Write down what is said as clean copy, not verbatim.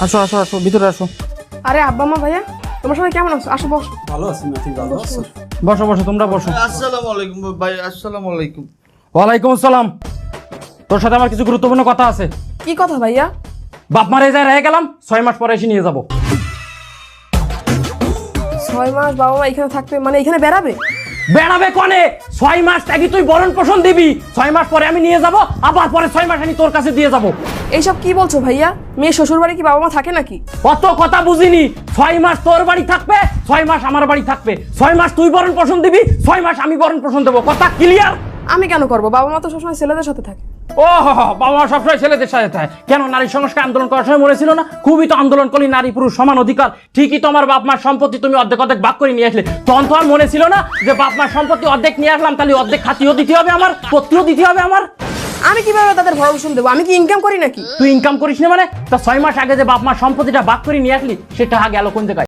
আসো আসো আসো, ভিতরে আসো। আরে আব্বা মা ভাইয়া তোমার সবাই কেমন আছো? আসো বসো। ভালো আছি না? তুই ভালো আছো? বসো বসো, তোমরা বসো। আসসালামু আলাইকুম ভাই, আসসালামু আলাইকুম। ওয়ালাইকুম আসসালাম। তোর সাথে আমার কিছু গুরুত্বপূর্ণ কথা আছে। কি কথা ভাইয়া? বাপ মারে যায় রয়ে গেলাম, 6 মাস পরে এসে নিয়ে যাব। 6 মাস বাবা মা এখানে থাকবে, মানে এখানে বেড়াবে? বেড়াবে কনে? 6 মাস আগে তুই বরণ পোষণ দিবি, 6 মাস পরে আমি নিয়ে যাব, আবার পরে 6 মাস আমি তোর কাছে দিয়ে যাব। এইসব কি বলছো ভাইয়া? মেয়ে শ্বশুর বাড়ি কি বাবা মা থাকে নাকি? অত কথা বুঝিনি। 6 মাস তোর বাড়ি থাকবে, 6 মাস আমার বাড়ি থাকবে। 6 মাস তুই বরণ পোষণ দিবি, 6 মাস আমি বরণ পোষণ দেবো। কথা ক্লিয়ার? আমি কেন করবো? বাবা মা তো সবসময় ছেলেদের সাথে থাকে। ও বাবা মা সবসময় ছেলেদের সাথে থাকে কেন? নারী সংস্কার আন্দোলন করার সময় মরেছিল না? খুবই তো আন্দোলন করলি, নারী পুরুষ সমান অধিকার। ঠিকই, তোমার বাপ মার সম্পত্তি তুমি অর্ধেক অর্ধেক ভাগ করে নিয়ে আসলে। তখন তো আর মনে ছিল না যে বাপ মার সম্পত্তি অর্ধেক নিয়ে আসলাম, তাহলে অর্ধেক খাতিও দিতে হবে আমার, পত্রিও দিতে হবে আমার। আমি কিভাবে তাদের ভরণ পোষণ দেবো? আমি কি ইনকাম করি নাকি? তুই ইনকাম করিস না মানে? তা 6 মাস আগে যে বাপ মার সম্পত্তিটা ভাগ করে নিয়ে আসলি, সেটা গেল কোন জায়গায়?